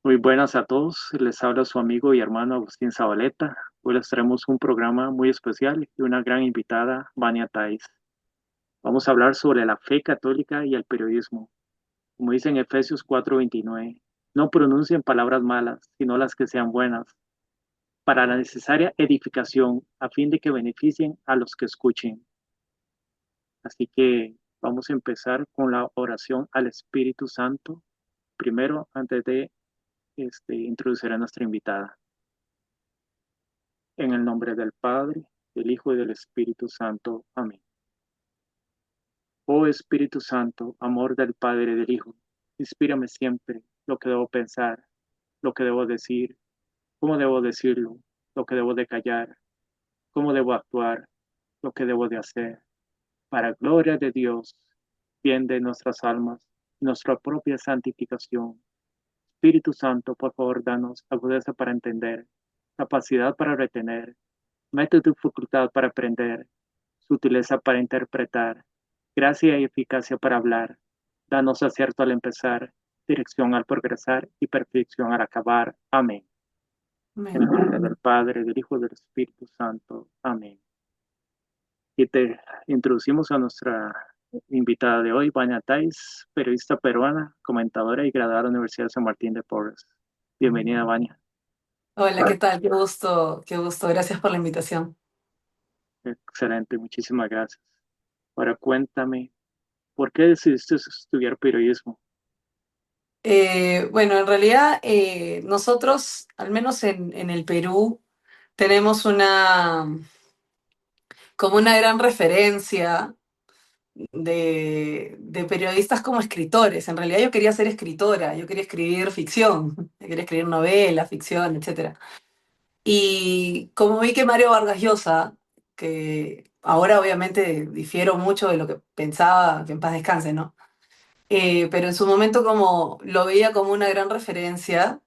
Muy buenas a todos, les habla su amigo y hermano Agustín Zabaleta. Hoy les traemos un programa muy especial y una gran invitada, Vania Tais. Vamos a hablar sobre la fe católica y el periodismo. Como dice en Efesios 4:29, no pronuncien palabras malas, sino las que sean buenas, para la necesaria edificación, a fin de que beneficien a los que escuchen. Así que vamos a empezar con la oración al Espíritu Santo, primero antes de introducir a nuestra invitada. En el nombre del Padre, del Hijo y del Espíritu Santo. Amén. Oh Espíritu Santo, amor del Padre y del Hijo, inspírame siempre lo que debo pensar, lo que debo decir, cómo debo decirlo, lo que debo de callar, cómo debo actuar, lo que debo de hacer, para gloria de Dios, bien de nuestras almas, nuestra propia santificación. Espíritu Santo, por favor, danos agudeza para entender, capacidad para retener, método y facultad para aprender, sutileza para interpretar, gracia y eficacia para hablar. Danos acierto al empezar, dirección al progresar y perfección al acabar. Amén. En el Amén. nombre del Padre, del Hijo y del Espíritu Santo. Amén. Y te introducimos a nuestra invitada de hoy, Vania Tais, periodista peruana, comentadora y graduada de la Universidad de San Martín de Porres. Bienvenida, Vania. Hola, ¿qué tal? Qué gusto, qué gusto. Gracias por la invitación. Excelente, muchísimas gracias. Ahora cuéntame, ¿por qué decidiste estudiar periodismo? Bueno, en realidad nosotros, al menos en el Perú, tenemos como una gran referencia de periodistas como escritores. En realidad yo quería ser escritora, yo quería escribir ficción, yo quería escribir novelas, ficción, etcétera. Y como vi que Mario Vargas Llosa, que ahora obviamente difiero mucho de lo que pensaba, que en paz descanse, ¿no? Pero en su momento como lo veía como una gran referencia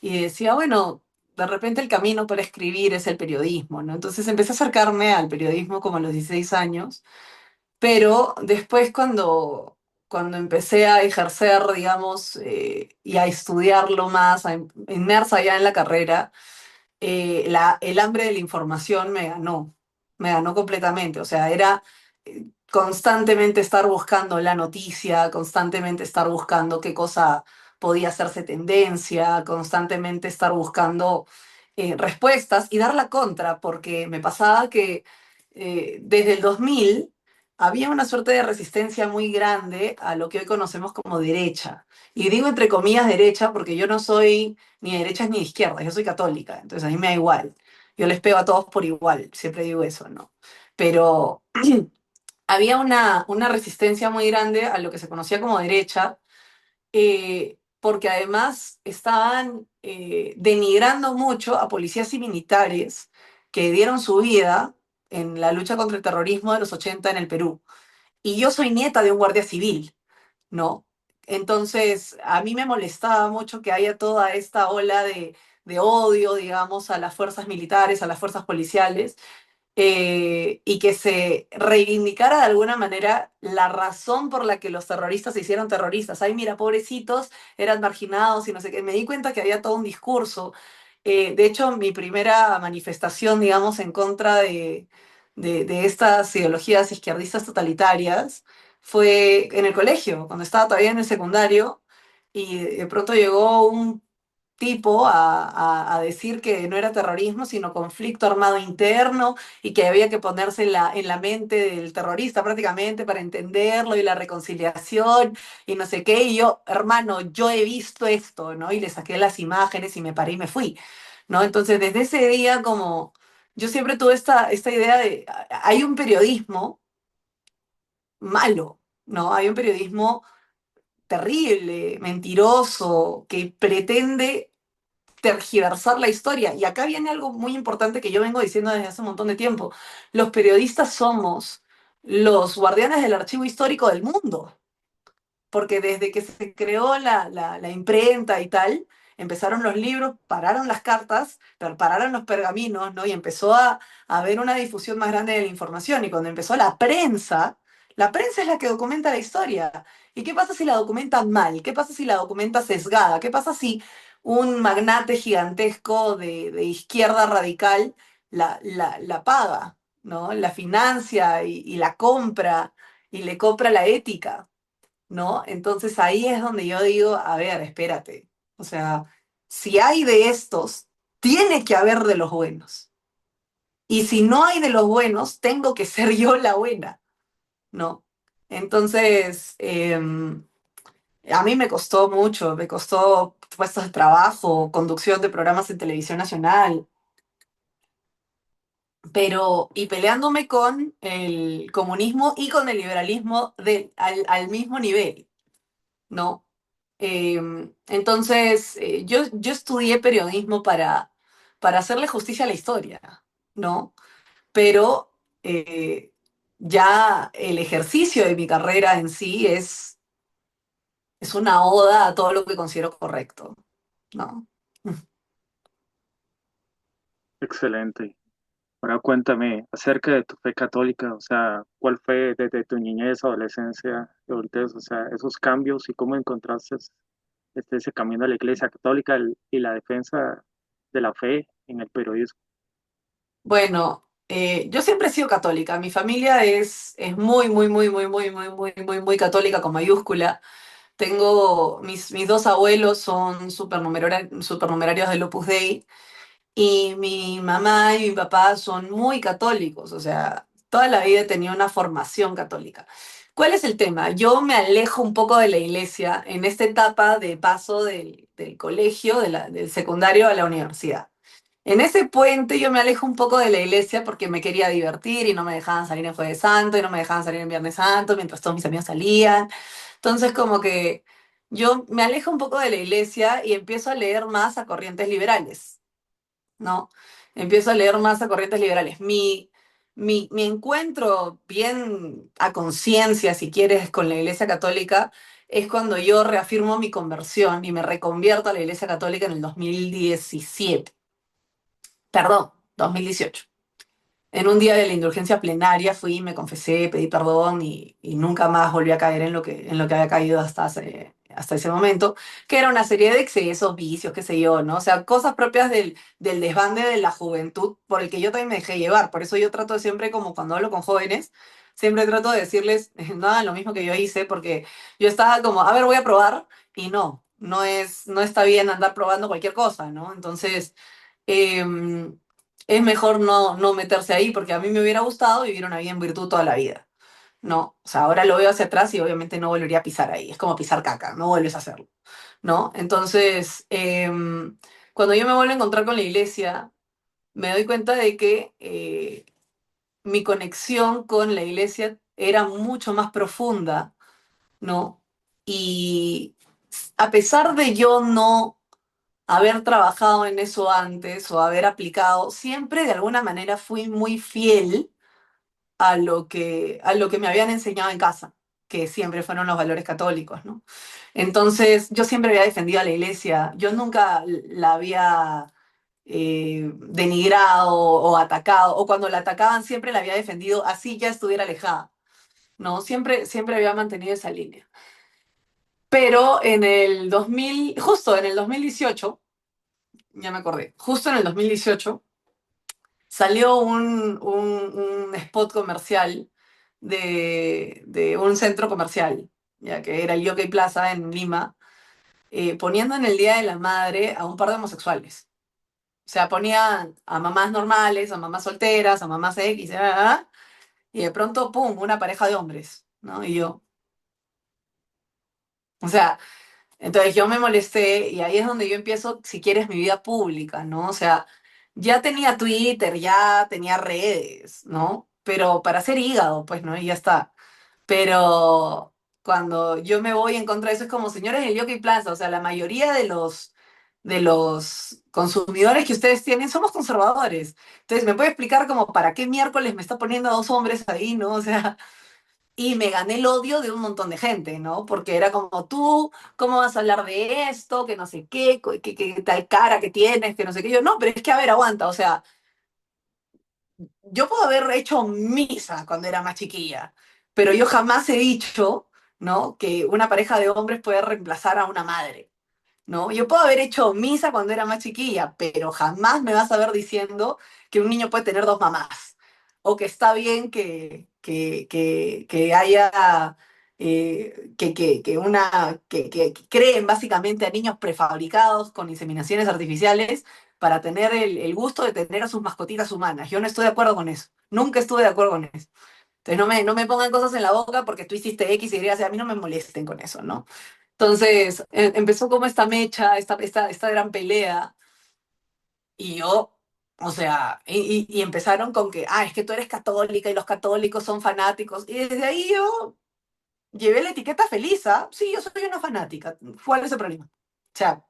y decía, bueno, de repente el camino para escribir es el periodismo, ¿no? Entonces empecé a acercarme al periodismo como a los 16 años, pero después cuando empecé a ejercer, digamos, y a estudiarlo más, inmersa ya en la carrera, el hambre de la información me ganó completamente. O sea, era constantemente estar buscando la noticia, constantemente estar buscando qué cosa podía hacerse tendencia, constantemente estar buscando respuestas y dar la contra, porque me pasaba que desde el 2000 había una suerte de resistencia muy grande a lo que hoy conocemos como derecha. Y digo entre comillas derecha porque yo no soy ni de derechas ni de izquierdas, yo soy católica, entonces a mí me da igual. Yo les pego a todos por igual, siempre digo eso, ¿no? Pero había una resistencia muy grande a lo que se conocía como derecha, porque además estaban denigrando mucho a policías y militares que dieron su vida en la lucha contra el terrorismo de los 80 en el Perú. Y yo soy nieta de un guardia civil, ¿no? Entonces, a mí me molestaba mucho que haya toda esta ola de odio, digamos, a las fuerzas militares, a las fuerzas policiales, y que se reivindicara de alguna manera la razón por la que los terroristas se hicieron terroristas. Ay, mira, pobrecitos, eran marginados y no sé qué. Me di cuenta que había todo un discurso. De hecho, mi primera manifestación, digamos, en contra de estas ideologías izquierdistas totalitarias fue en el colegio, cuando estaba todavía en el secundario, y de pronto llegó un tipo a decir que no era terrorismo, sino conflicto armado interno y que había que ponerse en la mente del terrorista prácticamente para entenderlo y la reconciliación y no sé qué. Y yo, hermano, yo he visto esto, ¿no? Y le saqué las imágenes y me paré y me fui, ¿no? Entonces, desde ese día, como yo siempre tuve esta idea de, hay un periodismo malo, ¿no? Hay un periodismo terrible, mentiroso, que pretende tergiversar la historia. Y acá viene algo muy importante que yo vengo diciendo desde hace un montón de tiempo. Los periodistas somos los guardianes del archivo histórico del mundo, porque desde que se creó la imprenta y tal, empezaron los libros, pararon las cartas, pero pararon los pergaminos, ¿no? Y empezó a haber una difusión más grande de la información. Y cuando empezó la prensa es la que documenta la historia. ¿Y qué pasa si la documenta mal? ¿Qué pasa si la documenta sesgada? ¿Qué pasa si un magnate gigantesco de izquierda radical la paga, ¿no? La financia y la compra y le compra la ética, ¿no? Entonces ahí es donde yo digo, a ver, espérate. O sea, si hay de estos, tiene que haber de los buenos. Y si no hay de los buenos, tengo que ser yo la buena, ¿no? Entonces, a mí me costó mucho, me costó puestos de trabajo, conducción de programas en televisión nacional, pero y peleándome con el comunismo y con el liberalismo al mismo nivel, ¿no? Entonces, yo estudié periodismo para hacerle justicia a la historia, ¿no? Pero ya el ejercicio de mi carrera en sí es una oda a todo lo que considero correcto, ¿no? Excelente. Ahora cuéntame acerca de tu fe católica, o sea, ¿cuál fue desde tu niñez, adolescencia, y adultez, o sea, esos cambios y cómo encontraste ese camino a la Iglesia Católica y la defensa de la fe en el periodismo? Bueno, yo siempre he sido católica. Mi familia es muy, muy, muy, muy, muy, muy, muy, muy, muy católica con mayúscula. Tengo, mis dos abuelos son supernumerarios del Opus Dei y mi mamá y mi papá son muy católicos. O sea, toda la vida he tenido una formación católica. ¿Cuál es el tema? Yo me alejo un poco de la iglesia en esta etapa de paso del colegio, del secundario a la universidad. En ese puente yo me alejo un poco de la iglesia porque me quería divertir y no me dejaban salir en Jueves Santo y no me dejaban salir en Viernes Santo mientras todos mis amigos salían. Entonces como que yo me alejo un poco de la iglesia y empiezo a leer más a corrientes liberales, ¿no? Empiezo a leer más a corrientes liberales. Mi encuentro bien a conciencia, si quieres, con la iglesia católica es cuando yo reafirmo mi conversión y me reconvierto a la iglesia católica en el 2017. Perdón, 2018. En un día de la indulgencia plenaria fui, me confesé, pedí perdón y nunca más volví a caer en lo que había caído hasta ese momento, que era una serie de excesos, vicios, qué sé yo, ¿no? O sea, cosas propias del desbande de la juventud por el que yo también me dejé llevar. Por eso yo trato de siempre, como cuando hablo con jóvenes, siempre trato de decirles, no hagan lo mismo que yo hice, porque yo estaba como, a ver, voy a probar, y no está bien andar probando cualquier cosa, ¿no? Entonces eh, es mejor no meterse ahí porque a mí me hubiera gustado vivir una vida en virtud toda la vida. No, o sea, ahora lo veo hacia atrás y obviamente no volvería a pisar ahí. Es como pisar caca, no vuelves a hacerlo, ¿no? Entonces, cuando yo me vuelvo a encontrar con la iglesia, me doy cuenta de que mi conexión con la iglesia era mucho más profunda, ¿no? Y a pesar de yo no haber trabajado en eso antes o haber aplicado, siempre de alguna manera fui muy fiel a lo que me habían enseñado en casa, que siempre fueron los valores católicos, ¿no? Entonces, yo siempre había defendido a la iglesia, yo nunca la había denigrado o atacado, o cuando la atacaban siempre la había defendido, así ya estuviera alejada, ¿no? Siempre había mantenido esa línea. Pero justo en el 2018, ya me acordé, justo en el 2018 salió un spot comercial de un centro comercial, ya que era el Yokey Plaza en Lima, poniendo en el Día de la Madre a un par de homosexuales. O sea, ponían a mamás normales, a mamás solteras, a mamás X, y de pronto, ¡pum!, una pareja de hombres, ¿no? Y yo, o sea, entonces yo me molesté y ahí es donde yo empiezo, si quieres, mi vida pública, ¿no? O sea, ya tenía Twitter, ya tenía redes, ¿no? Pero para hacer hígado, pues, ¿no? Y ya está. Pero cuando yo me voy en contra de eso es como, señores del Yoki Plaza, o sea, la mayoría de los consumidores que ustedes tienen somos conservadores. Entonces, ¿me puede explicar como para qué miércoles me está poniendo a dos hombres ahí, ¿no? O sea, y me gané el odio de un montón de gente, ¿no? Porque era como tú, ¿cómo vas a hablar de esto? Que no sé qué, que tal cara que tienes, que no sé qué. Yo, no, pero es que, a ver, aguanta, o sea, yo puedo haber hecho misa cuando era más chiquilla, pero yo jamás he dicho, ¿no? Que una pareja de hombres puede reemplazar a una madre. ¿no? Yo puedo haber hecho misa cuando era más chiquilla, pero jamás me vas a ver diciendo que un niño puede tener dos mamás, o que está bien que haya, que creen básicamente a niños prefabricados con inseminaciones artificiales para tener el gusto de tener a sus mascotitas humanas. Yo no estoy de acuerdo con eso, nunca estuve de acuerdo con eso. Entonces no me pongan cosas en la boca porque tú hiciste X y Y, o sea, a mí no me molesten con eso, ¿no? Entonces empezó como esta mecha, esta gran pelea, y yo, o sea, y empezaron con que, es que tú eres católica y los católicos son fanáticos. Y desde ahí yo llevé la etiqueta feliz, ¿ah? Sí, yo soy una fanática. ¿Cuál es el problema? O sea,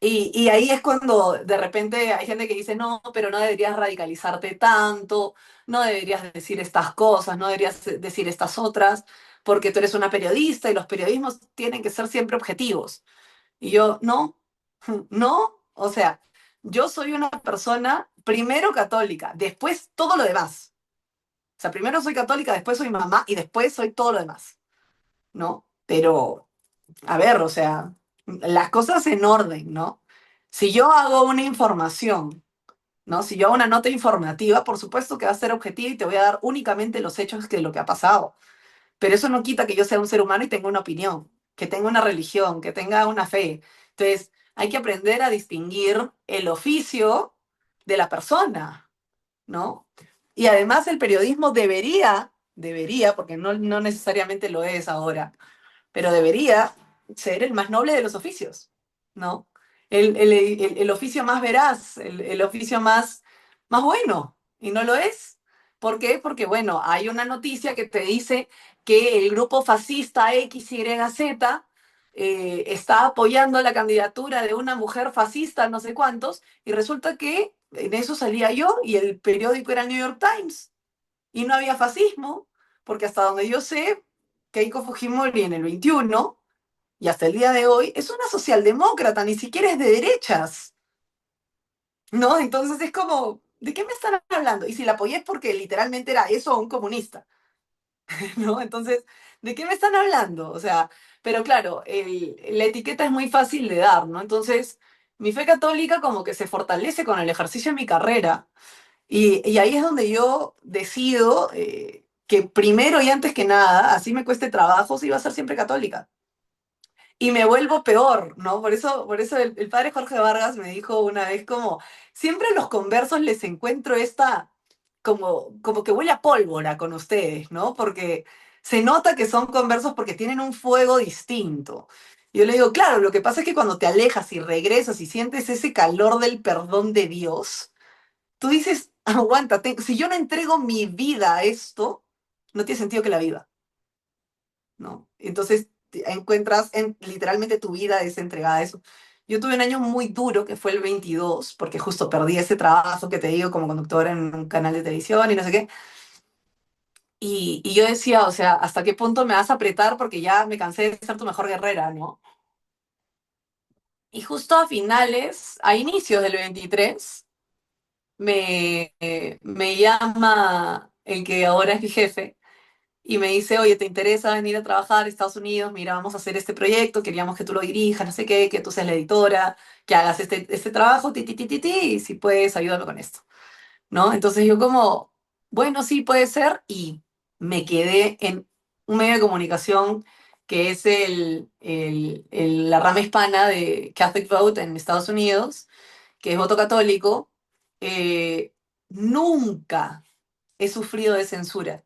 y ahí es cuando de repente hay gente que dice, no, pero no deberías radicalizarte tanto, no deberías decir estas cosas, no deberías decir estas otras, porque tú eres una periodista y los periodismos tienen que ser siempre objetivos. Y yo, no, no, o sea, yo soy una persona primero católica, después todo lo demás. O sea, primero soy católica, después soy mamá y después soy todo lo demás, ¿no? Pero, a ver, o sea, las cosas en orden, ¿no? Si yo hago una información, ¿no? Si yo hago una nota informativa, por supuesto que va a ser objetiva y te voy a dar únicamente los hechos de lo que ha pasado. Pero eso no quita que yo sea un ser humano y tenga una opinión, que tenga una religión, que tenga una fe. Entonces, hay que aprender a distinguir el oficio de la persona, ¿no? Y además el periodismo debería, porque no necesariamente lo es ahora, pero debería ser el más noble de los oficios, ¿no? El oficio más veraz, el oficio más bueno, y no lo es. ¿Por qué? Porque, bueno, hay una noticia que te dice que el grupo fascista XYZ está apoyando la candidatura de una mujer fascista, no sé cuántos, y resulta que en eso salía yo y el periódico era el New York Times, y no había fascismo, porque hasta donde yo sé, Keiko Fujimori en el 21 y hasta el día de hoy es una socialdemócrata, ni siquiera es de derechas, ¿no? Entonces es como, ¿de qué me están hablando? Y si la apoyé es porque literalmente era eso, un comunista, ¿no? Entonces, ¿de qué me están hablando? O sea, pero claro, la etiqueta es muy fácil de dar, ¿no? Entonces, mi fe católica como que se fortalece con el ejercicio de mi carrera y ahí es donde yo decido que primero y antes que nada, así me cueste trabajo, sí va a ser siempre católica. Y me vuelvo peor, ¿no? Por eso el padre Jorge Vargas me dijo una vez como, siempre a los conversos les encuentro esta, como que huele a pólvora con ustedes, ¿no? Porque se nota que son conversos porque tienen un fuego distinto. Yo le digo, claro, lo que pasa es que cuando te alejas y regresas y sientes ese calor del perdón de Dios, tú dices, aguántate, si yo no entrego mi vida a esto, no tiene sentido que la viva, ¿no? Entonces encuentras literalmente tu vida es entregada a eso. Yo tuve un año muy duro, que fue el 22 porque justo perdí ese trabajo que te digo como conductora en un canal de televisión y no sé qué. Y yo decía, o sea, ¿hasta qué punto me vas a apretar? Porque ya me cansé de ser tu mejor guerrera, ¿no? Y justo a inicios del 23 me llama el que ahora es mi jefe y me dice, oye, ¿te interesa venir a trabajar a Estados Unidos? Mira, vamos a hacer este proyecto, queríamos que tú lo dirijas, no sé qué, que tú seas la editora, que hagas este trabajo, y si puedes, ayúdame con esto, ¿no? Entonces yo como, bueno, sí, puede ser, y me quedé en un medio de comunicación que es la rama hispana de Catholic Vote en Estados Unidos, que es voto católico. eh, Nunca he sufrido de censura,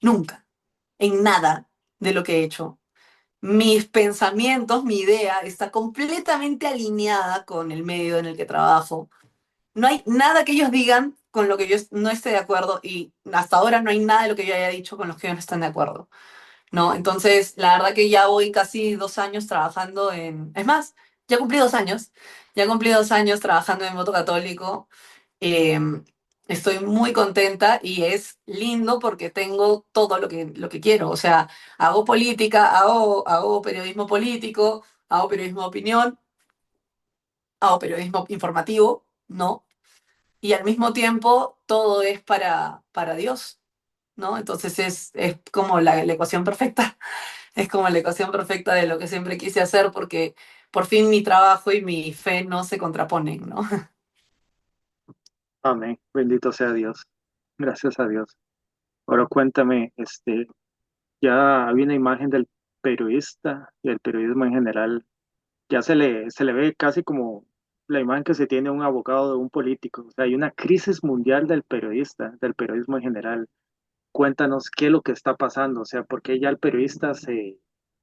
nunca en nada de lo que he hecho. Mis pensamientos, mi idea está completamente alineada con el medio en el que trabajo. No hay nada que ellos digan con lo que yo no esté de acuerdo y hasta ahora no hay nada de lo que yo haya dicho con los que ellos no están de acuerdo, ¿no? Entonces, la verdad que ya voy casi 2 años trabajando en... Es más, ya cumplí 2 años. Ya cumplí 2 años trabajando en voto católico. eh, Estoy muy contenta y es lindo porque tengo todo lo que quiero. O sea, hago política, hago periodismo político, hago periodismo de opinión, hago periodismo informativo, ¿no? Y al mismo tiempo todo es para Dios. ¿no? Entonces es como la ecuación perfecta, es como la ecuación perfecta de lo que siempre quise hacer porque por fin mi trabajo y mi fe no se contraponen, ¿no? Amén. Bendito sea Dios. Gracias a Dios. Ahora cuéntame, ya había una imagen del periodista y el periodismo en general. Ya se le ve casi como la imagen que se tiene de un abogado, de un político. O sea, hay una crisis mundial del periodista, del periodismo en general. Cuéntanos qué es lo que está pasando, o sea, porque ya el periodista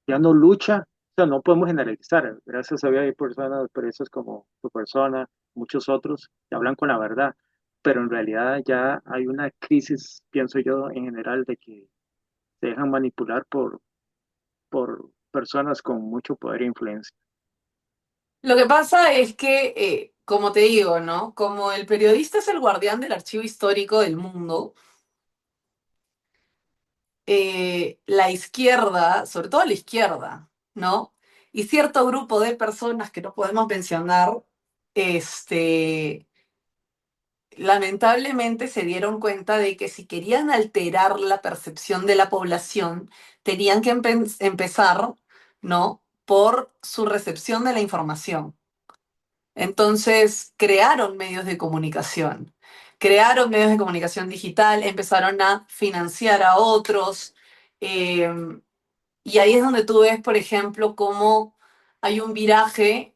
ya no lucha, o sea, no podemos generalizar. Gracias a Dios hay personas, periodistas como tu persona, muchos otros, que hablan con la verdad, pero en realidad ya hay una crisis, pienso yo, en general, de que se dejan manipular por personas con mucho poder e influencia. Lo que pasa es que, como te digo, ¿no? Como el periodista es el guardián del archivo histórico del mundo, la izquierda, sobre todo la izquierda, ¿no? Y cierto grupo de personas que no podemos mencionar, este, lamentablemente se dieron cuenta de que si querían alterar la percepción de la población, tenían que empezar, ¿no? Por su recepción de la información. Entonces, crearon medios de comunicación digital, empezaron a financiar a otros, eh, y ahí es donde tú ves, por ejemplo, cómo hay un viraje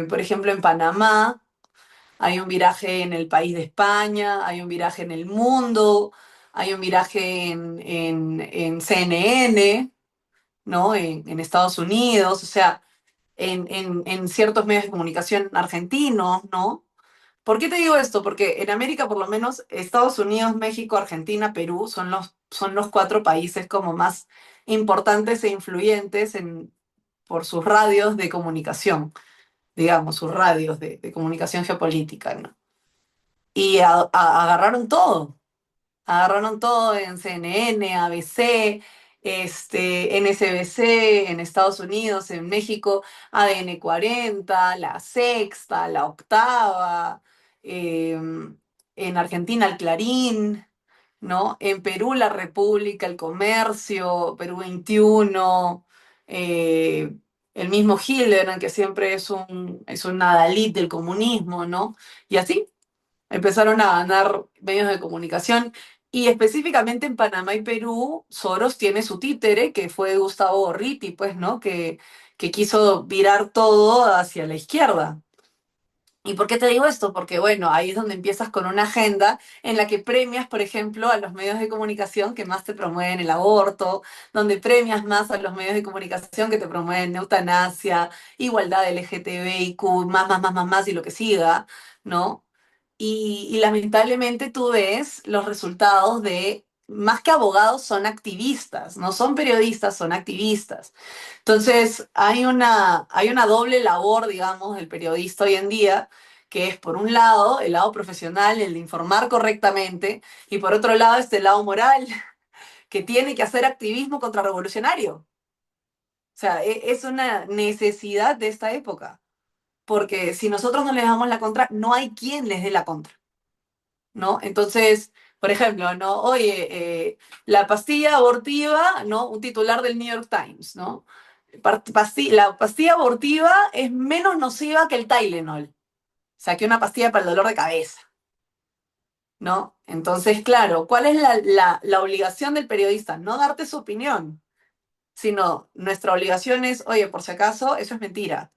por ejemplo, en Panamá, hay un viraje en el país de España, hay un viraje en el mundo, hay un viraje en CNN, ¿no? En Estados Unidos, o sea, en ciertos medios de comunicación argentinos, ¿no? ¿Por qué te digo esto? Porque en América, por lo menos, Estados Unidos, México, Argentina, Perú son los cuatro países como más importantes e influyentes por sus radios de comunicación, digamos, sus radios de comunicación geopolítica, ¿no? Y agarraron todo en CNN, ABC, NSBC en Estados Unidos, en México, ADN 40, La Sexta, La Octava, en Argentina el Clarín, ¿no? En Perú La República, El Comercio, Perú 21, el mismo Hildebrand, que siempre es un adalid del comunismo, ¿no? Y así empezaron a ganar medios de comunicación y específicamente en Panamá y Perú, Soros tiene su títere, que fue Gustavo Gorriti, pues, ¿no? Que quiso virar todo hacia la izquierda. ¿Y por qué te digo esto? Porque, bueno, ahí es donde empiezas con una agenda en la que premias, por ejemplo, a los medios de comunicación que más te promueven el aborto, donde premias más a los medios de comunicación que te promueven eutanasia, igualdad LGTBIQ, más, y lo que siga, ¿no? Y lamentablemente tú ves los resultados más que abogados, son activistas, no son periodistas, son activistas. Entonces, hay una doble labor, digamos, del periodista hoy en día, que es por un lado el lado profesional, el de informar correctamente, y por otro lado este lado moral, que tiene que hacer activismo contrarrevolucionario. O sea, es una necesidad de esta época, porque si nosotros no les damos la contra, no hay quien les dé la contra, ¿no? Entonces, por ejemplo, ¿no? Oye, la pastilla abortiva, ¿no? Un titular del New York Times, ¿no? La pastilla abortiva es menos nociva que el Tylenol, o sea, que una pastilla para el dolor de cabeza, ¿no? Entonces, claro, ¿cuál es la obligación del periodista? No darte su opinión, sino nuestra obligación es, oye, por si acaso, eso es mentira,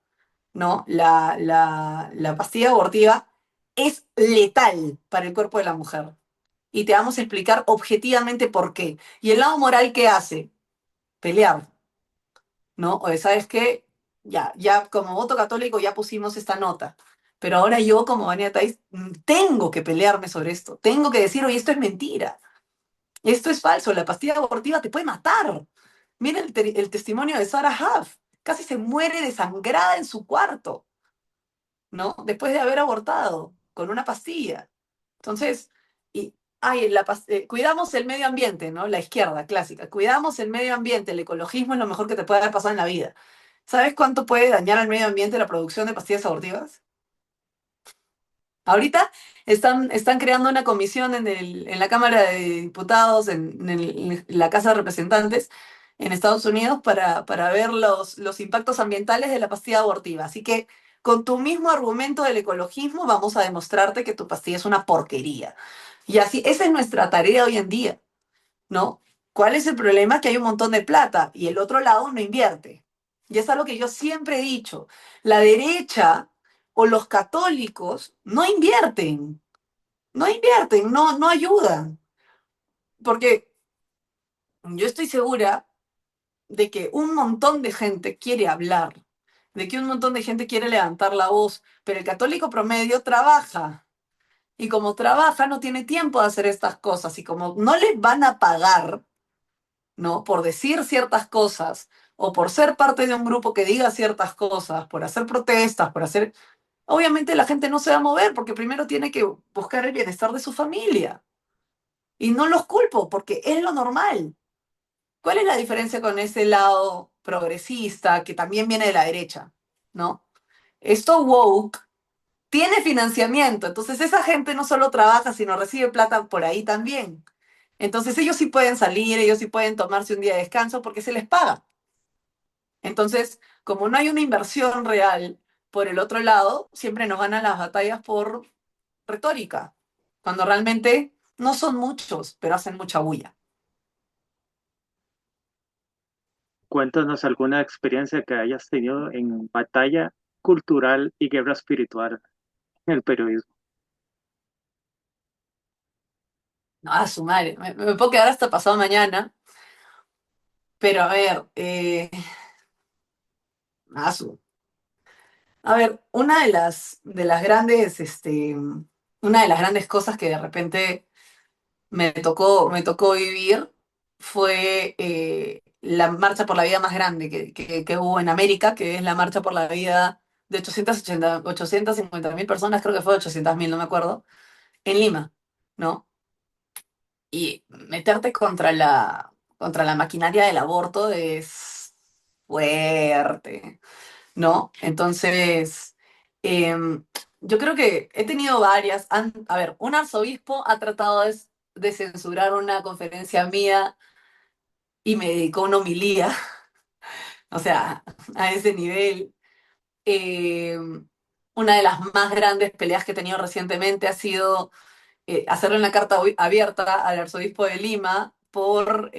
¿no? La pastilla abortiva es letal para el cuerpo de la mujer. Y te vamos a explicar objetivamente por qué. ¿Y el lado moral qué hace? Pelear, ¿no? O ¿sabes qué? Ya como voto católico ya pusimos esta nota. Pero ahora yo, como Vania Tais, tengo que pelearme sobre esto. Tengo que decir, oye, esto es mentira. Esto es falso. La pastilla abortiva te puede matar. Mira el testimonio de Sarah Huff. Casi se muere desangrada en su cuarto, ¿no? Después de haber abortado con una pastilla. Entonces, cuidamos el medio ambiente, ¿no? La izquierda clásica. Cuidamos el medio ambiente, el ecologismo es lo mejor que te puede haber pasado en la vida. ¿Sabes cuánto puede dañar al medio ambiente la producción de pastillas abortivas? Ahorita están creando una comisión en la Cámara de Diputados, en la Casa de Representantes en Estados Unidos para ver los impactos ambientales de la pastilla abortiva. Así que con tu mismo argumento del ecologismo vamos a demostrarte que tu pastilla es una porquería. Y así, esa es nuestra tarea hoy en día, ¿no? ¿Cuál es el problema? Que hay un montón de plata y el otro lado no invierte. Y es algo que yo siempre he dicho. La derecha o los católicos no ayudan. Porque yo estoy segura de que un montón de gente quiere hablar, de que un montón de gente quiere levantar la voz, pero el católico promedio trabaja. Y como trabaja, no tiene tiempo de hacer estas cosas. Y como no les van a pagar, ¿no? Por decir ciertas cosas o por ser parte de un grupo que diga ciertas cosas, por hacer protestas, por hacer... Obviamente la gente no se va a mover porque primero tiene que buscar el bienestar de su familia. Y no los culpo porque es lo normal. ¿Cuál es la diferencia con ese lado progresista que también viene de la derecha? ¿No? Esto woke tiene financiamiento, entonces esa gente no solo trabaja, sino recibe plata por ahí también. Entonces ellos sí pueden salir, ellos sí pueden tomarse un día de descanso porque se les paga. Entonces, como no hay una inversión real por el otro lado, siempre nos ganan las batallas por retórica, cuando realmente no son muchos, pero hacen mucha bulla. Cuéntanos alguna experiencia que hayas tenido en batalla cultural y guerra espiritual en el periodismo. No, a su madre, me puedo quedar hasta pasado mañana, pero a ver, a su. A ver, una de las grandes cosas que de repente me tocó vivir fue la marcha por la vida más grande que hubo en América, que es la marcha por la vida de 850.000 personas, creo que fue 800.000, no me acuerdo, en Lima, ¿no? Y meterte contra la maquinaria del aborto es fuerte, ¿no? Entonces, em, yo creo que he tenido varias. A ver, un arzobispo ha tratado de censurar una conferencia mía y me dedicó una homilía, o sea, a ese nivel. Una de las más grandes peleas que he tenido recientemente ha sido hacerle una carta abierta al arzobispo de Lima por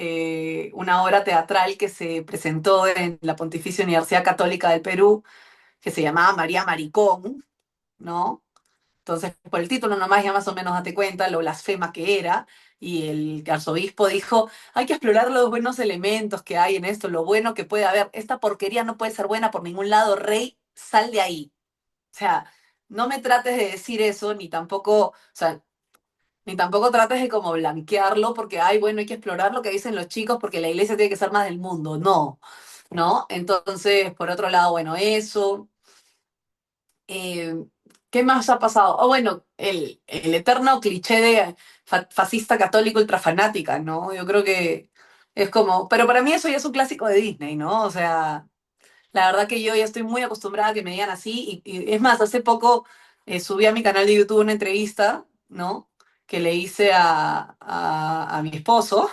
una obra teatral que se presentó en la Pontificia Universidad Católica del Perú, que se llamaba María Maricón, ¿no? Entonces, por el título nomás ya más o menos date cuenta lo blasfema que era, y el arzobispo dijo, hay que explorar los buenos elementos que hay en esto, lo bueno que puede haber. Esta porquería no puede ser buena por ningún lado, rey, sal de ahí. O sea, no me trates de decir eso, ni tampoco trates de como blanquearlo porque, ay, bueno, hay que explorar lo que dicen los chicos porque la iglesia tiene que ser más del mundo. No, ¿no? Entonces, por otro lado, bueno, eso. Eh, ¿Qué más ha pasado? Oh, bueno, el eterno cliché de fascista católico ultrafanática, ¿no? Yo creo que es como, pero para mí eso ya es un clásico de Disney, ¿no? O sea, la verdad que yo ya estoy muy acostumbrada a que me digan así. Y es más, hace poco subí a mi canal de YouTube una entrevista, ¿no? Que le hice a mi esposo.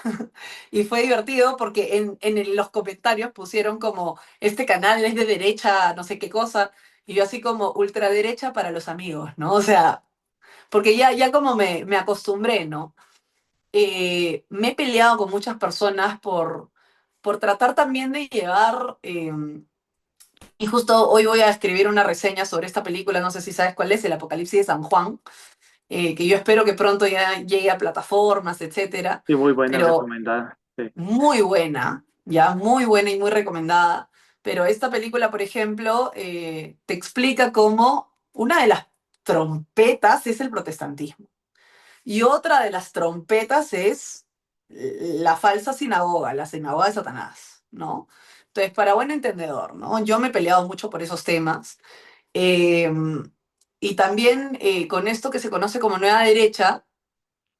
Y fue divertido porque en los comentarios pusieron como, este canal es de derecha, no sé qué cosa. Y yo así como ultraderecha para los amigos, ¿no? O sea, porque ya como me acostumbré, ¿no? Me he peleado con muchas personas por tratar también de llevar... y justo hoy voy a escribir una reseña sobre esta película, no sé si sabes cuál es, El Apocalipsis de San Juan, que yo espero que pronto ya llegue a plataformas, etcétera, Y muy buena pero recomendada. Sí. muy buena, ya muy buena y muy recomendada. Pero esta película, por ejemplo, te explica cómo una de las trompetas es el protestantismo. Y otra de las trompetas es la falsa sinagoga, la sinagoga de Satanás, ¿no? Entonces, para buen entendedor, ¿no? Yo me he peleado mucho por esos temas. eh, y también con esto que se conoce como nueva derecha,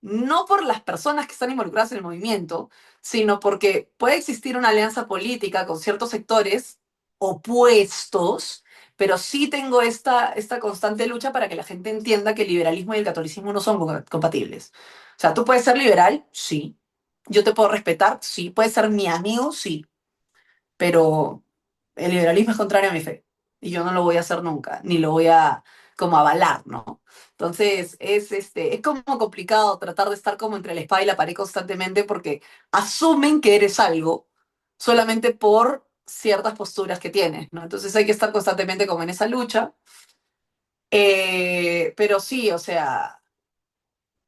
no por las personas que están involucradas en el movimiento, sino porque puede existir una alianza política con ciertos sectores opuestos, pero sí tengo esta constante lucha para que la gente entienda que el liberalismo y el catolicismo no son compatibles. O sea, tú puedes ser liberal, sí. Yo te puedo respetar, sí. Puedes ser mi amigo, sí. Pero el liberalismo es contrario a mi fe. Y yo no lo voy a hacer nunca, ni lo voy a como avalar, ¿no? Entonces, es como complicado tratar de estar como entre la espada y la pared constantemente porque asumen que eres algo solamente por ciertas posturas que tienes, ¿no? Entonces hay que estar constantemente como en esa lucha. Pero sí, o sea,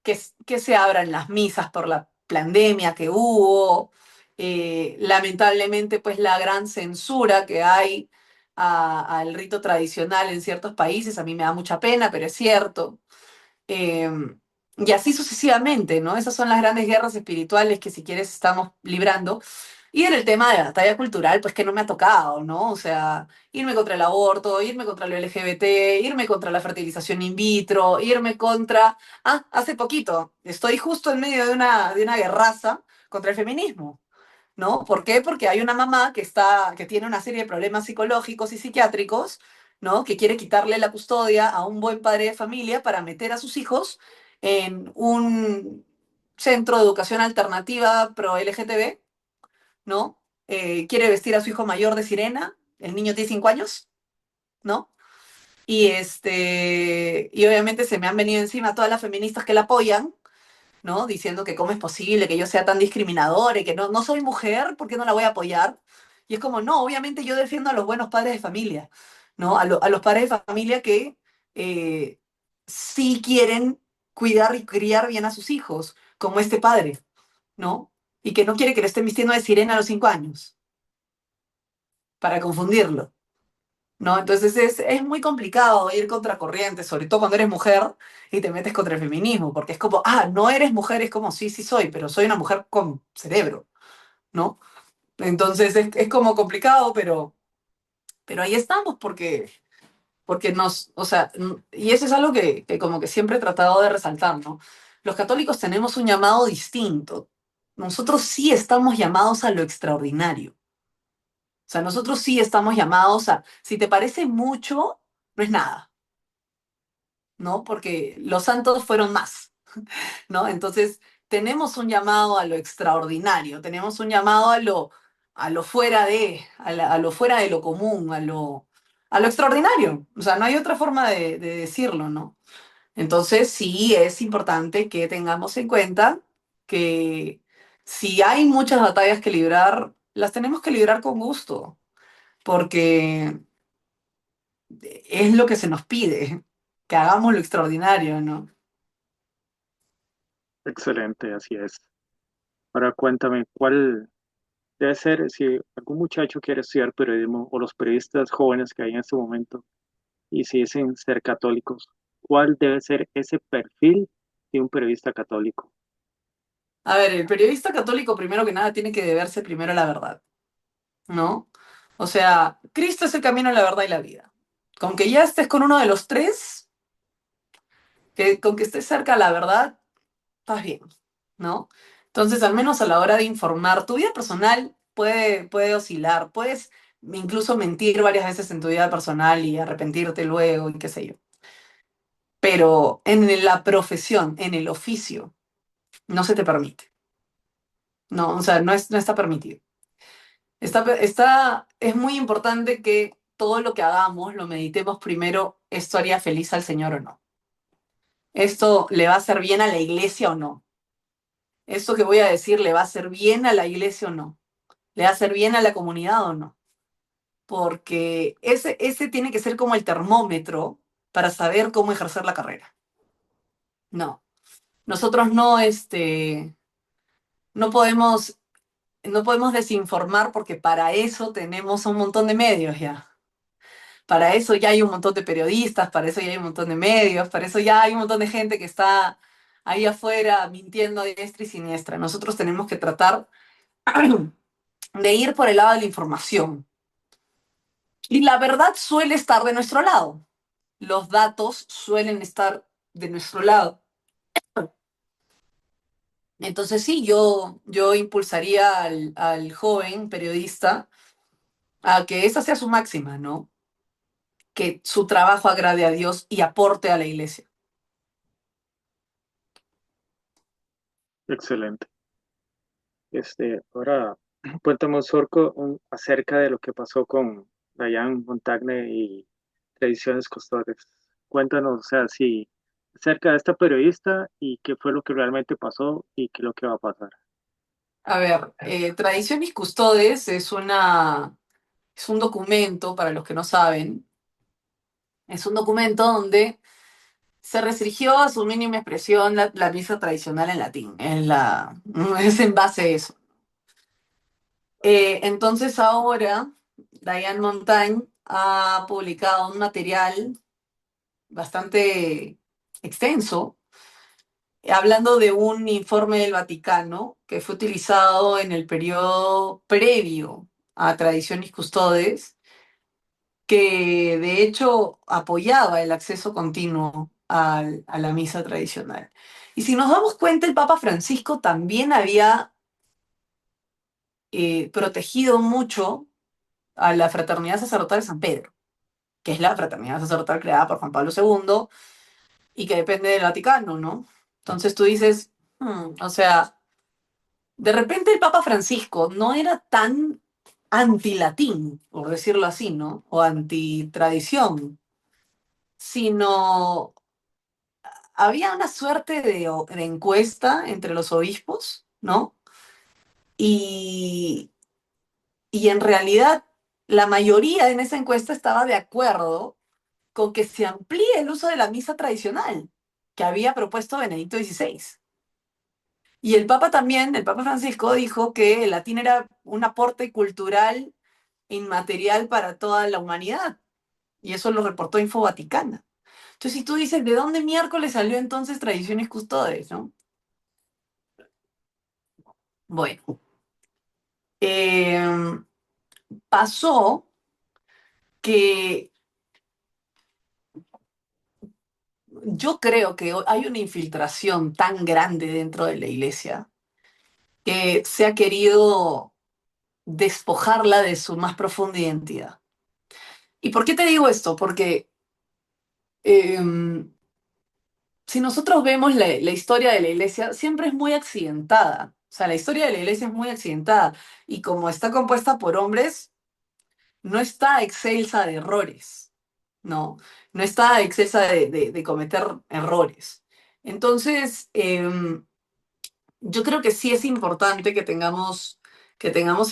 que se abran las misas por la pandemia que hubo, lamentablemente pues la gran censura que hay al rito tradicional en ciertos países, a mí me da mucha pena, pero es cierto. Eh, y así sucesivamente, ¿no? Esas son las grandes guerras espirituales que si quieres estamos librando. Y en el tema de la batalla cultural, pues que no me ha tocado, ¿no? O sea, irme contra el aborto, irme contra lo LGBT, irme contra la fertilización in vitro, irme contra... Ah, hace poquito, estoy justo en medio de una guerraza contra el feminismo. ¿No? ¿Por qué? Porque hay una mamá que tiene una serie de problemas psicológicos y psiquiátricos, ¿no? Que quiere quitarle la custodia a un buen padre de familia para meter a sus hijos en un centro de educación alternativa pro LGTB, ¿no? Quiere vestir a su hijo mayor de sirena, el niño tiene 5 años, ¿no? Y obviamente se me han venido encima todas las feministas que la apoyan, ¿no? Diciendo que cómo es posible que yo sea tan discriminadora y que no soy mujer, ¿por qué no la voy a apoyar? Y es como, no, obviamente yo defiendo a los buenos padres de familia, ¿no? A los padres de familia que eh, sí quieren cuidar y criar bien a sus hijos, como este padre, ¿no? Y que no quiere que le estén vistiendo de sirena a los 5 años, para confundirlo. ¿No? Entonces es muy complicado ir contra corriente, sobre todo cuando eres mujer y te metes contra el feminismo, porque es como, no eres mujer, es como, sí, sí soy, pero soy una mujer con cerebro, ¿no? Entonces es como complicado, pero ahí estamos porque o sea, y eso es algo que como que siempre he tratado de resaltar, ¿no? Los católicos tenemos un llamado distinto. Nosotros sí estamos llamados a lo extraordinario. O sea, nosotros sí estamos llamados a, si te parece mucho, no es nada. ¿No? Porque los santos fueron más, ¿no? Entonces, tenemos un llamado a lo extraordinario, tenemos un llamado a lo fuera a lo fuera de lo común, a lo extraordinario. O sea, no hay otra forma de decirlo, ¿no? Entonces, sí es importante que tengamos en cuenta que si hay muchas batallas que librar, las tenemos que librar con gusto, porque es lo que se nos pide, que hagamos lo extraordinario, ¿no? Excelente, así es. Ahora cuéntame, ¿cuál debe ser, si algún muchacho quiere estudiar periodismo o los periodistas jóvenes que hay en este momento y si dicen ser católicos, cuál debe ser ese perfil de un periodista católico? A ver, el periodista católico primero que nada tiene que deberse primero a la verdad, ¿no? O sea, Cristo es el camino, la verdad y la vida. Con que ya estés con uno de los tres, con que estés cerca a la verdad, estás bien, ¿no? Entonces, al menos a la hora de informar, tu vida personal puede oscilar, puedes incluso mentir varias veces en tu vida personal y arrepentirte luego y qué sé yo. Pero en la profesión, en el oficio, no se te permite. No, o sea, no está permitido. Es muy importante que todo lo que hagamos lo meditemos primero, ¿esto haría feliz al Señor o no? ¿Esto le va a hacer bien a la iglesia o no? ¿Esto que voy a decir le va a hacer bien a la iglesia o no? ¿Le va a hacer bien a la comunidad o no? Porque ese tiene que ser como el termómetro para saber cómo ejercer la carrera. No, nosotros no podemos desinformar porque para eso tenemos un montón de medios ya. Para eso ya hay un montón de periodistas, para eso ya hay un montón de medios, para eso ya hay un montón de gente que está ahí afuera mintiendo a diestra y siniestra. Nosotros tenemos que tratar de ir por el lado de la información. Y la verdad suele estar de nuestro lado. Los datos suelen estar de nuestro lado. Entonces sí, yo impulsaría al joven periodista a que esa sea su máxima, ¿no? que su trabajo agrade a Dios y aporte a la iglesia. Excelente. Ahora cuéntame acerca de lo que pasó con Diane Montagne y Tradiciones Custodias. Cuéntanos, o sea, sí, acerca de esta periodista y qué fue lo que realmente pasó y qué es lo que va a pasar. A ver, Tradiciones Custodes es un documento, para los que no saben, es un documento donde se restringió a su mínima expresión la misa tradicional en latín. Es en base a eso. Entonces ahora Diane Montagne ha publicado un material bastante extenso, hablando de un informe del Vaticano que fue utilizado en el periodo previo a Traditionis Custodes, que de hecho apoyaba el acceso continuo a la misa tradicional. Y si nos damos cuenta, el Papa Francisco también había protegido mucho a la Fraternidad Sacerdotal de San Pedro, que es la fraternidad sacerdotal creada por Juan Pablo II y que depende del Vaticano, ¿no? Entonces tú dices, o sea, de repente el Papa Francisco no era tan anti-latín, por decirlo así, ¿no? O anti-tradición, sino había una suerte de encuesta entre los obispos, ¿no? Y, y en realidad la mayoría en esa encuesta estaba de acuerdo con que se amplíe el uso de la misa tradicional que había propuesto Benedicto XVI. Y el Papa también, el Papa Francisco, dijo que el latín era un aporte cultural inmaterial para toda la humanidad. Y eso lo reportó Info Vaticana. Entonces, si tú dices, ¿de dónde miércoles salió entonces Tradiciones Custodes, no? Bueno, eh, pasó que yo creo que hay una infiltración tan grande dentro de la iglesia que se ha querido despojarla de su más profunda identidad. ¿Y por qué te digo esto? Porque eh, si nosotros vemos la historia de la iglesia, siempre es muy accidentada. O sea, la historia de la iglesia es muy accidentada. Y como está compuesta por hombres, no está excelsa de errores, ¿no? No está excelsa de cometer errores. Entonces, yo creo que sí es importante que tengamos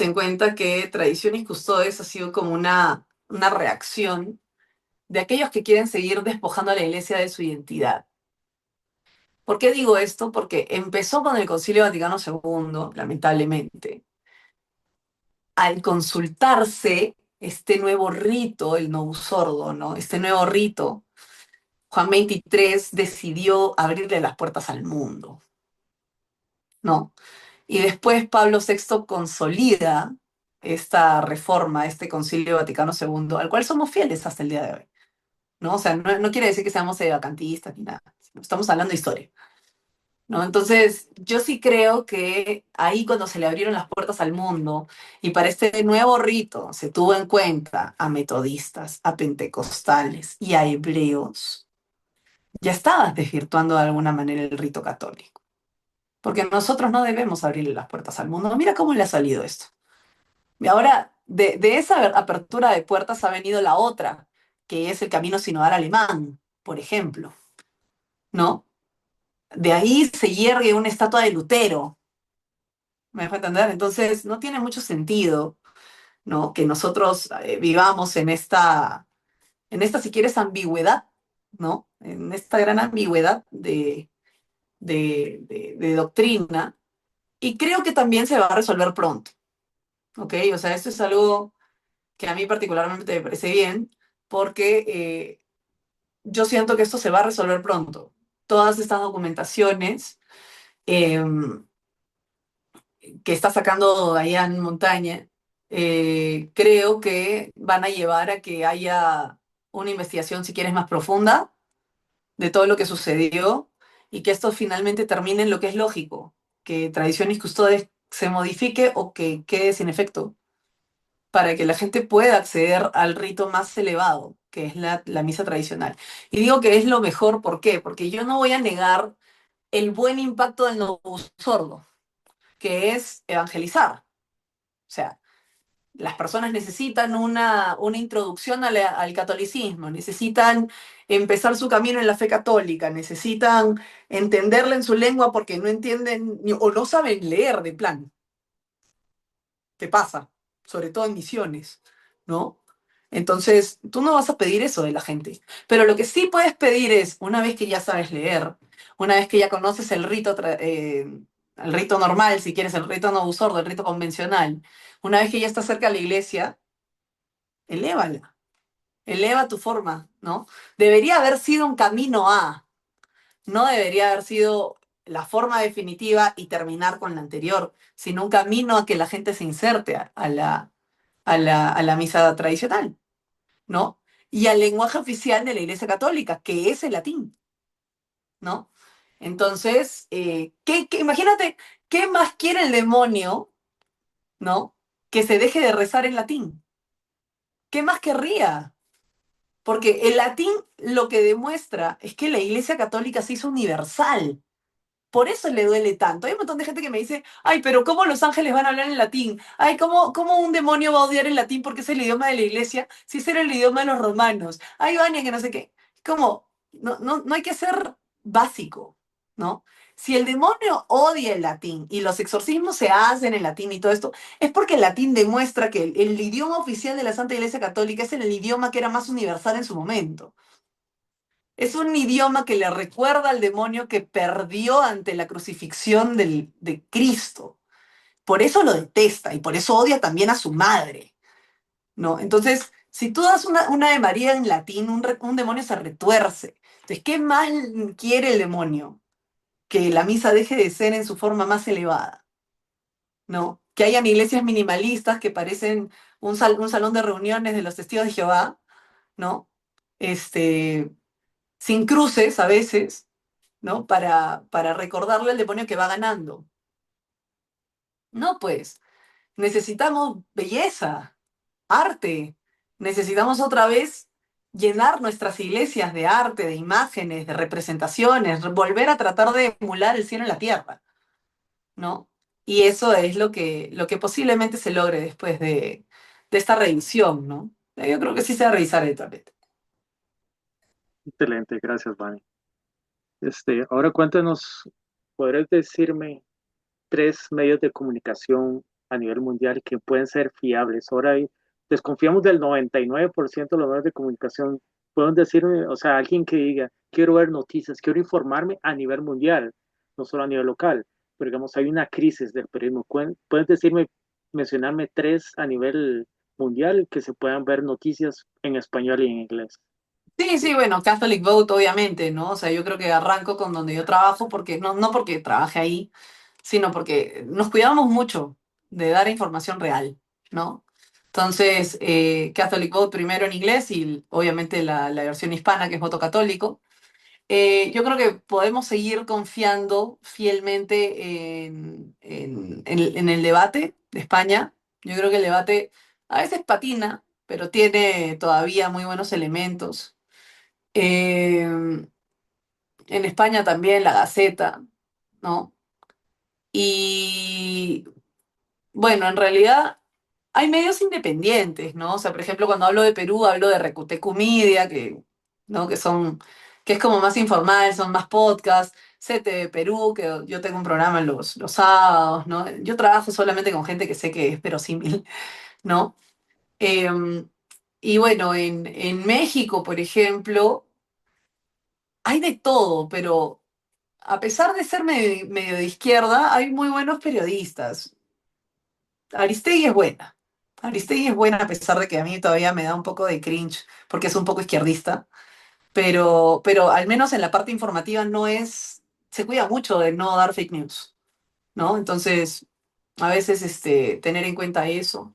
en cuenta que Tradiciones Custodes ha sido como una reacción de aquellos que quieren seguir despojando a la iglesia de su identidad. ¿Por qué digo esto? Porque empezó con el Concilio Vaticano II, lamentablemente. Al consultarse este nuevo rito, el Novus Ordo, ¿no? Este nuevo rito, Juan XXIII decidió abrirle las puertas al mundo, ¿no? Y después Pablo VI consolida esta reforma, este Concilio Vaticano II, al cual somos fieles hasta el día de hoy, ¿no? O sea, no quiere decir que seamos vacantistas ni nada, estamos hablando de historia. ¿No? Entonces, yo sí creo que ahí cuando se le abrieron las puertas al mundo y para este nuevo rito se tuvo en cuenta a metodistas, a pentecostales y a hebreos, ya estabas desvirtuando de alguna manera el rito católico. Porque nosotros no debemos abrirle las puertas al mundo. Mira cómo le ha salido esto. Y ahora, de esa apertura de puertas ha venido la otra, que es el camino sinodal alemán, por ejemplo, ¿no? De ahí se yergue una estatua de Lutero. ¿Me dejo entender? Entonces, no tiene mucho sentido, ¿no? Que nosotros vivamos en esta, si quieres, ambigüedad, ¿no? En esta gran ambigüedad de doctrina. Y creo que también se va a resolver pronto, ¿ok? O sea, esto es algo que a mí particularmente me parece bien, porque yo siento que esto se va a resolver pronto. Todas estas documentaciones eh, que está sacando Diane Montaña, creo que van a llevar a que haya una investigación, si quieres, más profunda de todo lo que sucedió y que esto finalmente termine en lo que es lógico, que Tradiciones Custodes se modifique o que quede sin efecto. para que la gente pueda acceder al rito más elevado, que es la misa tradicional. Y digo que es lo mejor, ¿por qué? Porque yo no voy a negar el buen impacto del novus sordo, que es evangelizar. O sea, las personas necesitan una introducción al catolicismo, necesitan empezar su camino en la fe católica, necesitan entenderla en su lengua porque no entienden o no saben leer de plan. Te pasa, sobre todo en misiones, ¿no? Entonces, tú no vas a pedir eso de la gente. Pero lo que sí puedes pedir es, una vez que ya sabes leer, una vez que ya conoces el rito normal, si quieres, el rito no sordo, el rito convencional, una vez que ya estás cerca de la iglesia, elévala, eleva tu forma, ¿no? Debería haber sido un camino a, no debería haber sido la forma definitiva y terminar con la anterior, sino un camino a que la gente se inserte a la misa tradicional, ¿no? Y al lenguaje oficial de la Iglesia Católica, que es el latín, ¿no? Entonces, imagínate, ¿qué más quiere el demonio, ¿no? Que se deje de rezar en latín. ¿Qué más querría? Porque el latín lo que demuestra es que la Iglesia Católica se hizo universal. Por eso le duele tanto. Hay un montón de gente que me dice, ay, pero ¿cómo los ángeles van a hablar en latín? Ay, ¿cómo un demonio va a odiar el latín porque es el idioma de la iglesia si ese era el idioma de los romanos? Ay, Vania, que no sé qué. Como, no hay que ser básico, ¿no? Si el demonio odia el latín y los exorcismos se hacen en latín y todo esto, es porque el latín demuestra que el idioma oficial de la Santa Iglesia Católica es el idioma que era más universal en su momento. Es un idioma que le recuerda al demonio que perdió ante la crucifixión de Cristo. Por eso lo detesta y por eso odia también a su madre, ¿no? Entonces, si tú das una de María en latín, un demonio se retuerce. Entonces, ¿qué mal quiere el demonio? Que la misa deje de ser en su forma más elevada, ¿no? Que hayan iglesias minimalistas que parecen un salón de reuniones de los testigos de Jehová, ¿no? Este, sin cruces a veces, ¿no? Para recordarle al demonio que va ganando. No, pues, necesitamos belleza, arte. Necesitamos otra vez llenar nuestras iglesias de arte, de imágenes, de representaciones, volver a tratar de emular el cielo en la tierra, ¿no? Y eso es lo que posiblemente se logre después de esta revisión, ¿no? Yo creo que sí se va a revisar el tapete. Excelente, gracias, Vani. Ahora cuéntanos, ¿podrías decirme tres medios de comunicación a nivel mundial que pueden ser fiables? Desconfiamos del 99% de los medios de comunicación. Pueden decirme, o sea, alguien que diga, quiero ver noticias, quiero informarme a nivel mundial, no solo a nivel local. Pero digamos, hay una crisis del periodismo. ¿Puedes decirme, mencionarme tres a nivel mundial que se puedan ver noticias en español y en inglés? Sí, sí, bueno, Catholic Vote, obviamente, ¿no? O sea, yo creo que arranco con donde yo trabajo, porque no porque trabaje ahí, sino porque nos cuidamos mucho de dar información real, ¿no? Entonces, Catholic Vote primero en inglés y obviamente la versión hispana, que es voto católico. Yo creo que podemos seguir confiando fielmente en el debate de España. Yo creo que el debate a veces patina, pero tiene todavía muy buenos elementos. En España también la Gaceta, ¿no? Y bueno, en realidad hay medios independientes, ¿no? O sea, por ejemplo, cuando hablo de Perú, hablo de Recutecu Media, ¿no? Que es como más informal, son más podcasts, CTV Perú, que yo tengo un programa los sábados, ¿no? Yo trabajo solamente con gente que sé que es verosímil, ¿no? Em, y bueno, en México, por ejemplo, hay de todo, pero a pesar de ser medio de izquierda, hay muy buenos periodistas. Aristegui es buena. Aristegui es buena a pesar de que a mí todavía me da un poco de cringe porque es un poco izquierdista, pero al menos en la parte informativa se cuida mucho de no dar fake news, ¿no? Entonces, a veces tener en cuenta eso.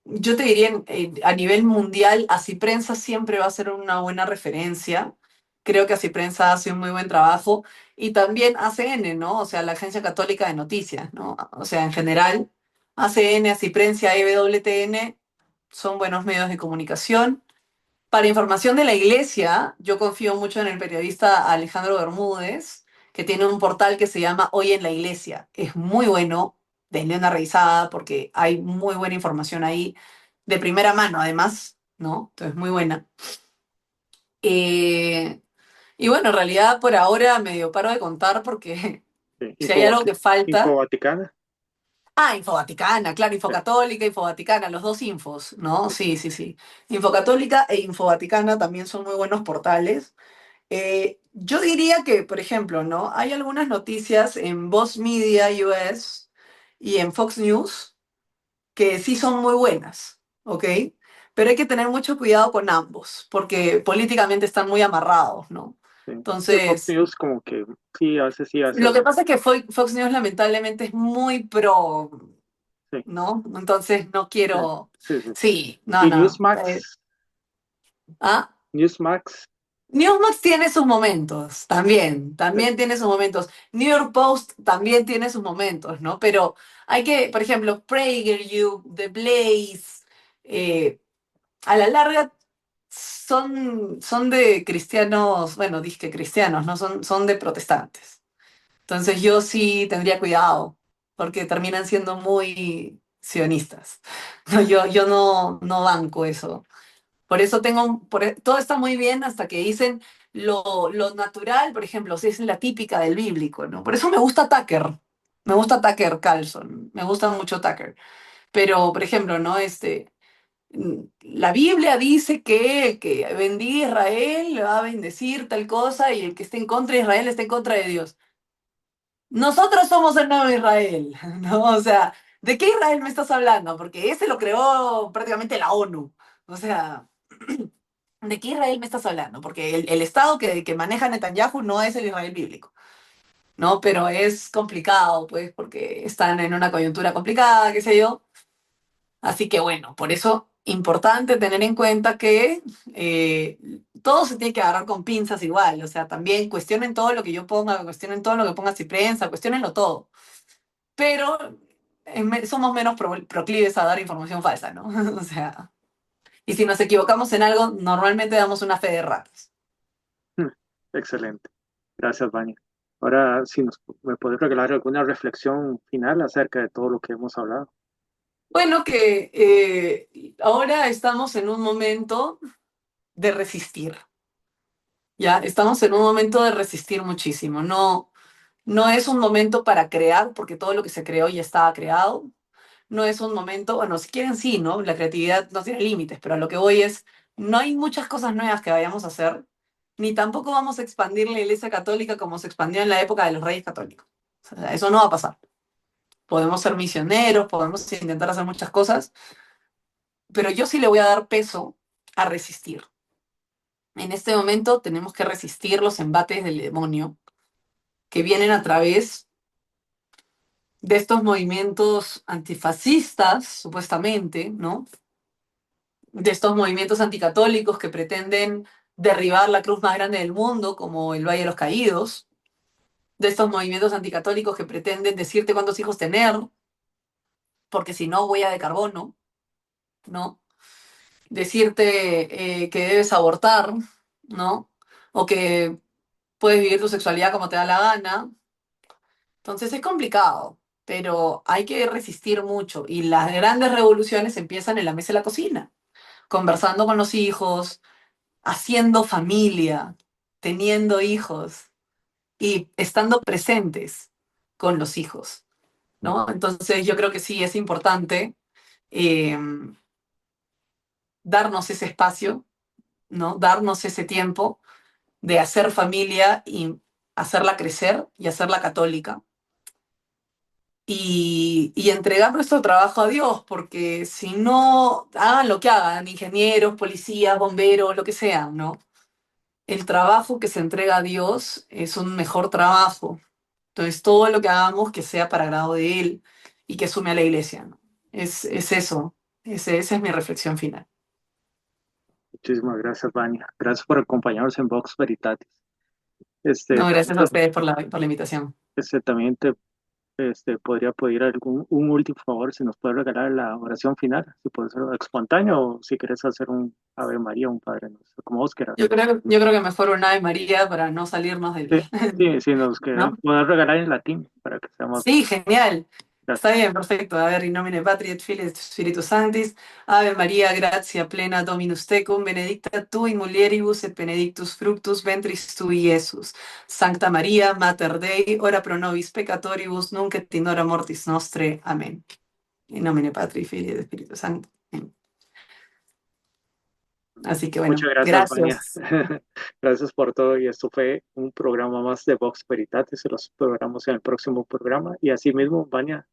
Yo te diría, a nivel mundial, Asiprensa siempre va a ser una buena referencia. Creo que Asiprensa hace un muy buen trabajo. Y también ACN, ¿no? O sea, la Agencia Católica de Noticias, ¿no? O sea, en general, ACN, Asiprencia, EWTN, son buenos medios de comunicación. Para información de la iglesia, yo confío mucho en el periodista Alejandro Bermúdez, que tiene un portal que se llama Hoy en la Iglesia. Es muy bueno, denle una revisada porque hay muy buena información ahí, de primera mano además, ¿no? Entonces, muy buena. Eh, y bueno, en realidad por ahora medio paro de contar porque si hay algo que Info falta. Vaticana. Ah, Infovaticana, claro, Sí, Infocatólica, Infovaticana, los dos infos, ¿no? sí, Sí, sí, sí. Infocatólica e Infovaticana también son muy buenos portales. Yo diría que, por ejemplo, ¿no? Hay algunas noticias en Voz Media US y en Fox News que sí son muy buenas, ¿ok? Pero hay que tener mucho cuidado con ambos, porque políticamente están muy amarrados, ¿no? sí. Sí, Fox Entonces, News como que sí, a veces sí hace lo que algo. pasa es que Fox News lamentablemente es muy pro, Sí, ¿no? Entonces no sí, quiero. sí, sí. Sí, no, Y no. Ah, Newsmax, Newsmax tiene sus momentos, también, sí, también tiene sus momentos. New York Post también tiene sus momentos, ¿no? Pero hay que, por ejemplo, PragerU, The Blaze, eh, a la larga son de cristianos, bueno, disque cristianos, ¿no? Son de protestantes. Entonces yo sí tendría cuidado, porque terminan siendo muy sionistas. No, yo no banco eso. Por eso todo está muy bien hasta que dicen lo natural, por ejemplo, si es la típica del bíblico, ¿no? Por eso me gusta Tucker Carlson, me gusta mucho Tucker. Pero, por ejemplo, ¿no? La Biblia dice que el que bendiga a Israel le va a bendecir tal cosa y el que esté en contra de Israel está en contra de Dios. Nosotros somos el nuevo Israel, ¿no? O sea, ¿de qué Israel me estás hablando? Porque ese lo creó prácticamente la ONU. O sea, ¿de qué Israel me estás hablando? Porque el Estado que maneja Netanyahu no es el Israel bíblico, ¿no? Pero es complicado, pues, porque están en una coyuntura complicada, qué sé yo. Así que bueno, por eso importante tener en cuenta que eh, todo se tiene que agarrar con pinzas igual. O sea, también cuestionen todo lo que yo ponga, cuestionen todo lo que ponga Ciprensa, cuestionenlo todo. Pero somos menos proclives a dar información falsa, ¿no? O sea, y si nos equivocamos en algo, normalmente damos una fe de ratas. excelente. Gracias, Vania. Ahora, si me puedes regalar alguna reflexión final acerca de todo lo que hemos hablado. Bueno, que ahora estamos en un momento de resistir, ¿ya? Estamos en un momento de resistir muchísimo. No, no es un momento para crear, porque todo lo que se creó ya estaba creado. No es un momento, bueno, si quieren sí, ¿no? La creatividad no tiene límites, pero a lo que voy es, no hay muchas cosas nuevas que vayamos a hacer, ni tampoco vamos a expandir la Iglesia Católica como se expandió en la época de los Reyes Católicos. O sea, eso no va a pasar. Podemos ser misioneros, podemos intentar hacer muchas cosas, pero yo sí le voy a dar peso a resistir. En este momento tenemos que resistir los embates del demonio que vienen a través de estos movimientos antifascistas, supuestamente, ¿no? De estos movimientos anticatólicos que pretenden derribar la cruz más grande del mundo, como el Valle de los Caídos, de estos movimientos anticatólicos que pretenden decirte cuántos hijos tener, porque si no, huella de carbono, ¿no? Decirte que debes abortar, ¿no? O que puedes vivir tu sexualidad como te da la gana. Entonces es complicado, pero hay que resistir mucho. Y las grandes revoluciones empiezan en la mesa de la cocina, conversando con los hijos, haciendo familia, teniendo hijos y estando presentes con los hijos, ¿no? Entonces yo creo que sí es importante eh, darnos ese espacio, ¿no? Darnos ese tiempo de hacer familia y hacerla crecer y hacerla católica. Y entregar nuestro trabajo a Dios, porque si no, hagan lo que hagan, ingenieros, policías, bomberos, lo que sea, ¿no? El trabajo que se entrega a Dios es un mejor trabajo. Entonces, todo lo que hagamos que sea para agrado de Él y que sume a la iglesia, ¿no? Es eso. Esa es mi reflexión final. Muchísimas gracias, Vania. Gracias por acompañarnos en Vox Veritatis. No, También gracias a ustedes por la invitación. también te podría pedir un último favor, si nos puede regalar la oración final, si puede ser espontáneo, o si quieres hacer un Ave María, un Padre Nuestro, como vos quieras. Yo creo que mejor una Ave María para no salirnos Sí, del, sí, sí, nos queda, ¿no? poder regalar en latín, para que seamos Sí, genial. Está gracias. bien, perfecto. A ver, in nomine Patri et Filii et Spiritus Sanctis. Ave María, gratia plena Dominus tecum, benedicta tu in mulieribus et benedictus fructus ventris tui, Iesus. Sancta María, Mater Dei, ora pro nobis peccatoribus, nunc et in hora mortis nostre. Amén. In nomine Patri, Filii et Spiritus Sancti. Amén. Así que bueno, Muchas gracias, Vania. gracias. Gracias por todo. Y esto fue un programa más de Vox Veritatis. Se los programamos en el próximo programa. Y asimismo, Vania,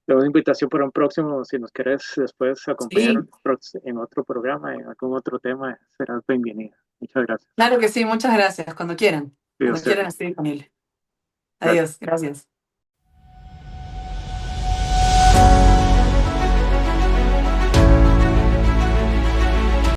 te doy una invitación para un próximo. Si nos quieres después acompañar Sí, en otro programa, en algún otro tema, serás bienvenida. Muchas gracias. claro que sí, muchas gracias. Cuídate. Cuando quieran estoy disponible. Gracias. Adiós, gracias.